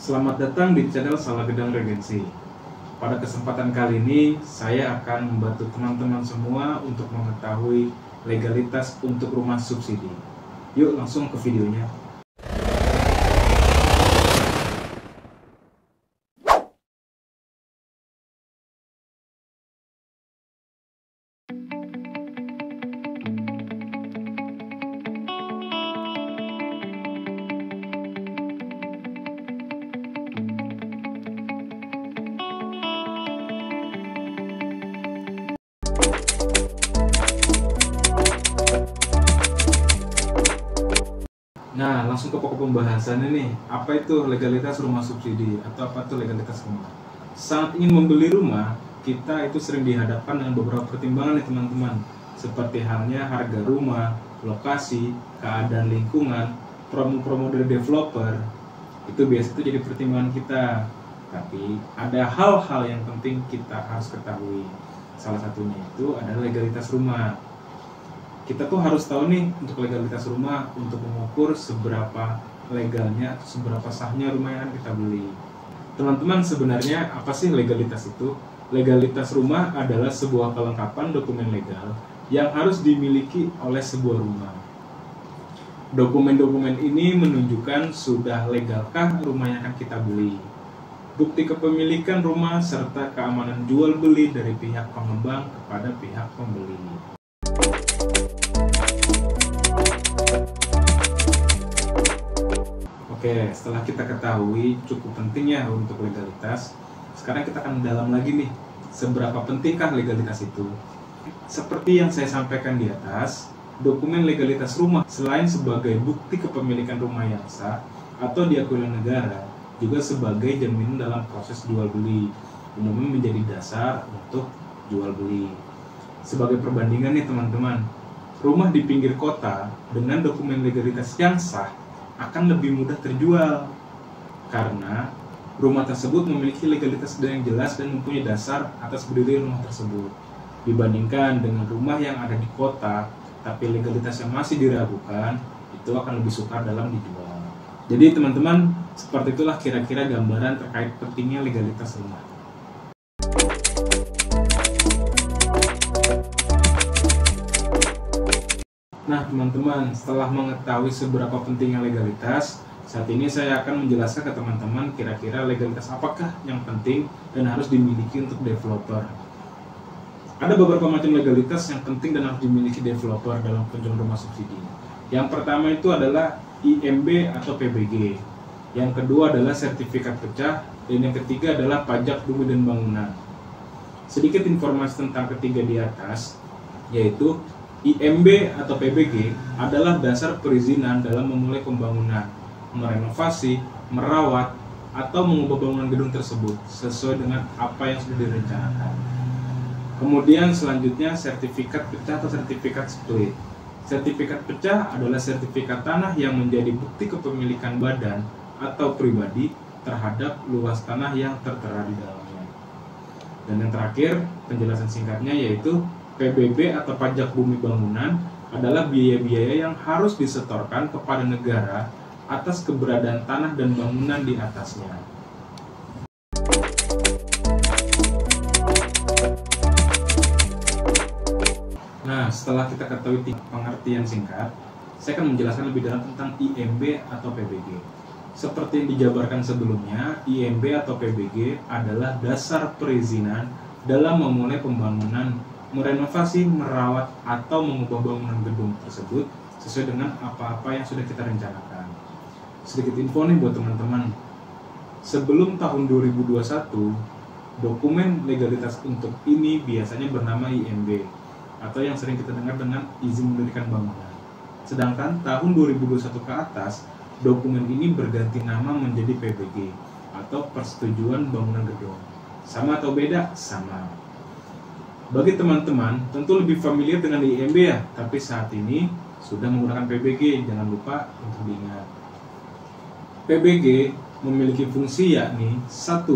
Selamat datang di channel Salah Gedang Regency. Pada kesempatan kali ini, saya akan membantu teman-teman semua untuk mengetahui legalitas untuk rumah subsidi. Yuk langsung ke videonya. Nah, langsung ke pokok pembahasannya nih. Apa itu legalitas rumah subsidi atau apa itu legalitas rumah? Saat ingin membeli rumah, kita itu sering dihadapkan dengan beberapa pertimbangan nih teman-teman. Seperti halnya harga rumah, lokasi, keadaan lingkungan, promo-promo dari developer. Itu biasa itu jadi pertimbangan kita. Tapi ada hal-hal yang penting kita harus ketahui. Salah satunya itu adalah legalitas rumah. Kita tuh harus tahu nih untuk legalitas rumah untuk mengukur seberapa legalnya atau seberapa sahnya rumah yang akan kita beli. Teman-teman, sebenarnya apa sih legalitas itu? Legalitas rumah adalah sebuah kelengkapan dokumen legal yang harus dimiliki oleh sebuah rumah. Dokumen-dokumen ini menunjukkan sudah legalkah rumah yang akan kita beli, bukti kepemilikan rumah, serta keamanan jual beli dari pihak pengembang kepada pihak pembeli. Oke, setelah kita ketahui cukup pentingnya untuk legalitas, sekarang kita akan mendalam lagi nih, seberapa pentingkah legalitas itu? Seperti yang saya sampaikan di atas, dokumen legalitas rumah selain sebagai bukti kepemilikan rumah yang sah atau diakui oleh negara, juga sebagai jaminan dalam proses jual beli, umumnya menjadi dasar untuk jual beli. Sebagai perbandingan nih teman-teman, rumah di pinggir kota dengan dokumen legalitas yang sah akan lebih mudah terjual karena rumah tersebut memiliki legalitas yang jelas dan mempunyai dasar atas berdiri rumah tersebut, dibandingkan dengan rumah yang ada di kota tapi legalitasnya masih diragukan, itu akan lebih sukar dalam dijual. Jadi teman-teman, seperti itulah kira-kira gambaran terkait pentingnya legalitas rumah. Nah teman-teman, setelah mengetahui seberapa pentingnya legalitas, saat ini saya akan menjelaskan ke teman-teman kira-kira legalitas apakah yang penting dan harus dimiliki untuk developer. Ada beberapa macam legalitas yang penting dan harus dimiliki developer dalam penjualan rumah subsidi. Yang pertama itu adalah IMB atau PBG. Yang kedua adalah sertifikat pecah, dan yang ketiga adalah pajak bumi dan bangunan. Sedikit informasi tentang ketiga di atas, yaitu IMB atau PBG adalah dasar perizinan dalam memulai pembangunan, merenovasi, merawat, atau mengubah bangunan gedung tersebut sesuai dengan apa yang sudah direncanakan. Kemudian selanjutnya sertifikat pecah atau sertifikat split. Sertifikat pecah adalah sertifikat tanah yang menjadi bukti kepemilikan badan atau pribadi terhadap luas tanah yang tertera di dalamnya. Dan yang terakhir, penjelasan singkatnya yaitu PBB atau pajak bumi bangunan adalah biaya-biaya yang harus disetorkan kepada negara atas keberadaan tanah dan bangunan di atasnya. Nah, setelah kita ketahui pengertian singkat, saya akan menjelaskan lebih dalam tentang IMB atau PBG. Seperti yang dijabarkan sebelumnya, IMB atau PBG adalah dasar perizinan dalam memulai pembangunan, merenovasi, merawat, atau mengubah bangunan gedung tersebut sesuai dengan apa-apa yang sudah kita rencanakan. Sedikit info nih buat teman-teman. Sebelum tahun 2021, dokumen legalitas untuk ini biasanya bernama IMB atau yang sering kita dengar dengan izin mendirikan bangunan. Sedangkan tahun 2021 ke atas, dokumen ini berganti nama menjadi PBG atau Persetujuan Bangunan Gedung. Sama atau beda? Sama. Bagi teman-teman, tentu lebih familiar dengan IMB ya, tapi saat ini sudah menggunakan PBG, jangan lupa untuk diingat. PBG memiliki fungsi yakni 1.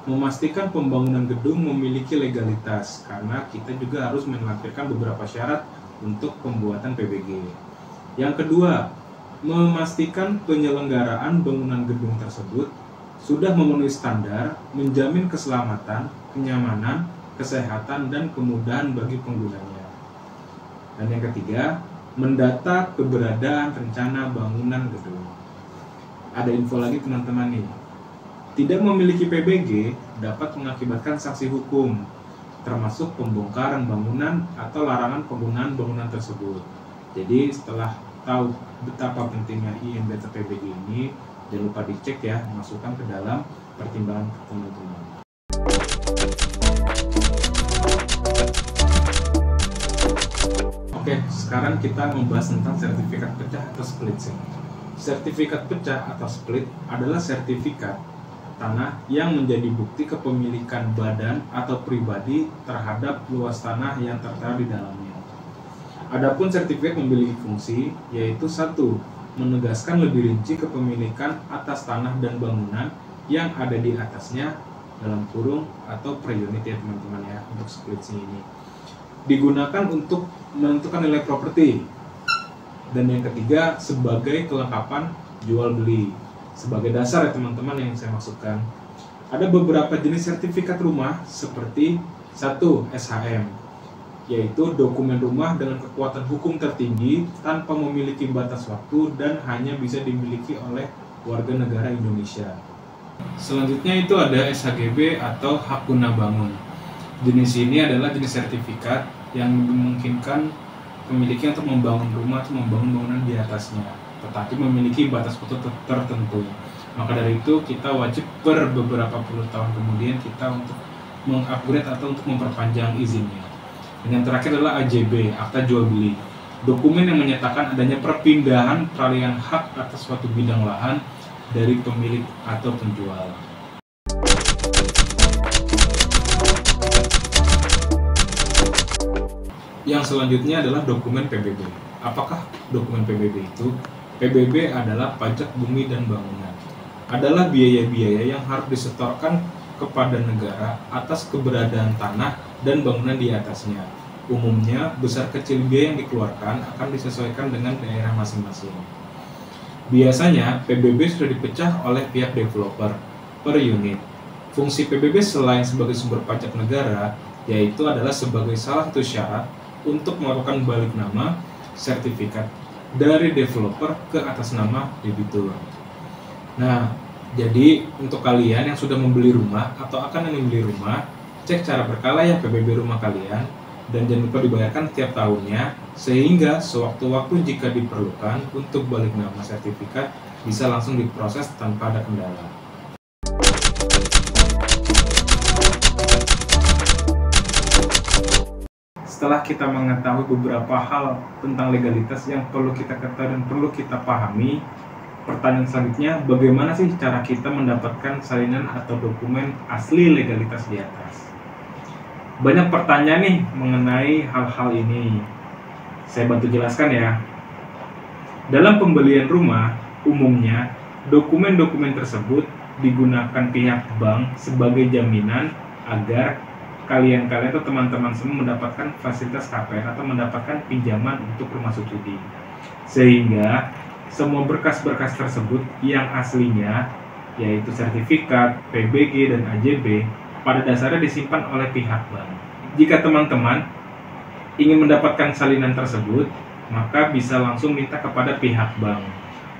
Memastikan pembangunan gedung memiliki legalitas, karena kita juga harus melampirkan beberapa syarat untuk pembuatan PBG. Yang kedua, memastikan penyelenggaraan bangunan gedung tersebut sudah memenuhi standar, menjamin keselamatan, kenyamanan, kesehatan, dan kemudahan bagi penggunanya. Dan yang ketiga, mendata keberadaan rencana bangunan gedung. Ada info lagi teman-teman nih. Tidak memiliki PBG dapat mengakibatkan sanksi hukum, termasuk pembongkaran bangunan atau larangan penggunaan bangunan tersebut. Jadi setelah tahu betapa pentingnya IMB atau PBG ini, jangan lupa dicek ya, masukkan ke dalam pertimbangan teman-teman. Oke, sekarang kita membahas tentang sertifikat pecah atau split. Sertifikat pecah atau split adalah sertifikat tanah yang menjadi bukti kepemilikan badan atau pribadi terhadap luas tanah yang tertera di dalamnya. Adapun sertifikat memiliki fungsi, yaitu 1. Menegaskan lebih rinci kepemilikan atas tanah dan bangunan yang ada di atasnya dalam kurung atau per unit ya teman-teman ya, untuk split ini. Digunakan untuk menentukan nilai properti. Dan yang ketiga, sebagai kelengkapan jual beli. Sebagai dasar ya teman-teman yang saya maksudkan. Ada beberapa jenis sertifikat rumah seperti 1. SHM, yaitu dokumen rumah dengan kekuatan hukum tertinggi tanpa memiliki batas waktu dan hanya bisa dimiliki oleh warga negara Indonesia. Selanjutnya itu ada SHGB atau hak guna bangun. Jenis ini adalah jenis sertifikat yang memungkinkan pemiliknya untuk membangun rumah atau membangun bangunan di atasnya, tetapi memiliki batas waktu tertentu. Maka dari itu kita wajib per beberapa puluh tahun kemudian kita untuk mengupgrade atau untuk memperpanjang izinnya. Dan yang terakhir adalah AJB, akta jual beli, dokumen yang menyatakan adanya perpindahan peralihan hak atas suatu bidang lahan dari pemilik atau penjual. Yang selanjutnya adalah dokumen PBB. Apakah dokumen PBB itu? PBB adalah pajak bumi dan bangunan. Adalah biaya-biaya yang harus disetorkan kepada negara atas keberadaan tanah dan bangunan di atasnya. Umumnya, besar kecil biaya yang dikeluarkan akan disesuaikan dengan daerah masing-masing. Biasanya, PBB sudah dipecah oleh pihak developer per unit. Fungsi PBB selain sebagai sumber pajak negara, yaitu adalah sebagai salah satu syarat untuk melakukan balik nama sertifikat dari developer ke atas nama debitur. Nah, jadi untuk kalian yang sudah membeli rumah atau akan membeli rumah, cek cara berkala ya PBB rumah kalian, dan jangan lupa dibayarkan setiap tahunnya, sehingga sewaktu-waktu jika diperlukan untuk balik nama sertifikat bisa langsung diproses tanpa ada kendala. Setelah kita mengetahui beberapa hal tentang legalitas yang perlu kita ketahui dan perlu kita pahami, pertanyaan selanjutnya, bagaimana sih cara kita mendapatkan salinan atau dokumen asli legalitas di atas? Banyak pertanyaan nih mengenai hal-hal ini. Saya bantu jelaskan ya. Dalam pembelian rumah, umumnya dokumen-dokumen tersebut digunakan pihak bank sebagai jaminan agar kalian atau teman-teman semua mendapatkan fasilitas KPR atau mendapatkan pinjaman untuk rumah subsidi. Sehingga semua berkas-berkas tersebut yang aslinya yaitu sertifikat, PBG, dan AJB pada dasarnya disimpan oleh pihak bank. Jika teman-teman ingin mendapatkan salinan tersebut, maka bisa langsung minta kepada pihak bank.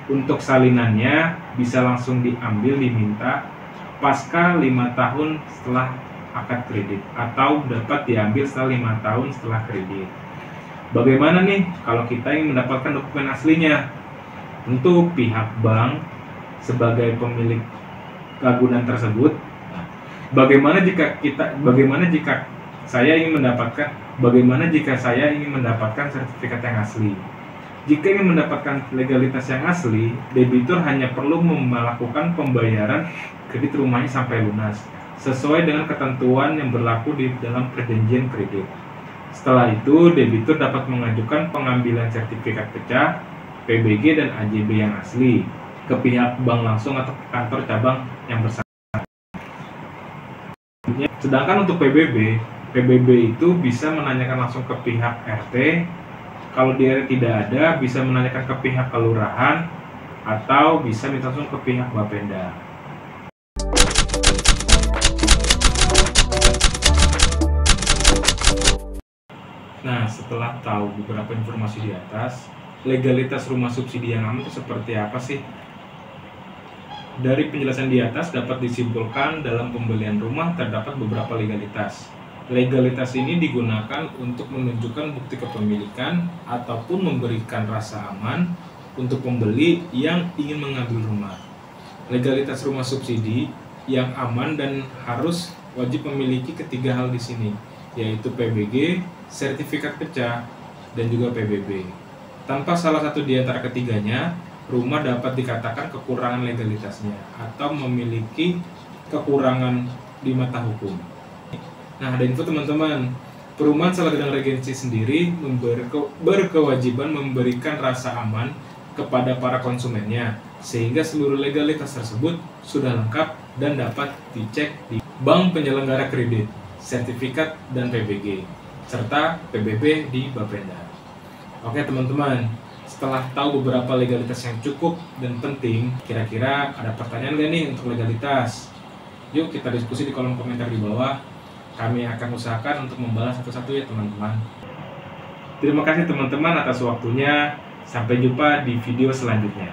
Untuk salinannya bisa langsung diminta pasca 5 tahun setelah akad kredit atau dapat diambil setelah 5 tahun setelah kredit. Bagaimana nih kalau kita ingin mendapatkan dokumen aslinya? Tentu pihak bank sebagai pemilik bangunan tersebut. Bagaimana jika saya ingin mendapatkan sertifikat yang asli? Jika ingin mendapatkan legalitas yang asli, debitur hanya perlu melakukan pembayaran kredit rumahnya sampai lunas, sesuai dengan ketentuan yang berlaku di dalam perjanjian kredit. Setelah itu, debitur dapat mengajukan pengambilan sertifikat pecah, PBG, dan AJB yang asli ke pihak bank langsung atau ke kantor cabang yang bersangkutan. Sedangkan untuk PBB itu bisa menanyakan langsung ke pihak RT. Kalau di RT tidak ada, bisa menanyakan ke pihak kelurahan atau bisa minta langsung ke pihak Bapenda. Nah, setelah tahu beberapa informasi di atas, legalitas rumah subsidi yang aman itu seperti apa sih? Dari penjelasan di atas dapat disimpulkan dalam pembelian rumah terdapat beberapa legalitas. Legalitas ini digunakan untuk menunjukkan bukti kepemilikan ataupun memberikan rasa aman untuk pembeli yang ingin mengambil rumah. Legalitas rumah subsidi yang aman dan harus wajib memiliki ketiga hal di sini, yaitu PBG, sertifikat pecah, dan juga PBB. Tanpa salah satu di antara ketiganya, rumah dapat dikatakan kekurangan legalitasnya atau memiliki kekurangan di mata hukum. Nah, ada info teman-teman, Perumahan Salagadang Regency sendiri berkewajiban memberikan rasa aman kepada para konsumennya, sehingga seluruh legalitas tersebut sudah lengkap dan dapat dicek di bank penyelenggara kredit, sertifikat, dan PBG, serta PBB di Bapenda. Oke teman-teman, setelah tahu beberapa legalitas yang cukup dan penting, kira-kira ada pertanyaan nggak nih untuk legalitas? Yuk kita diskusi di kolom komentar di bawah. Kami akan usahakan untuk membalas satu-satu ya teman-teman. Terima kasih teman-teman atas waktunya. Sampai jumpa di video selanjutnya.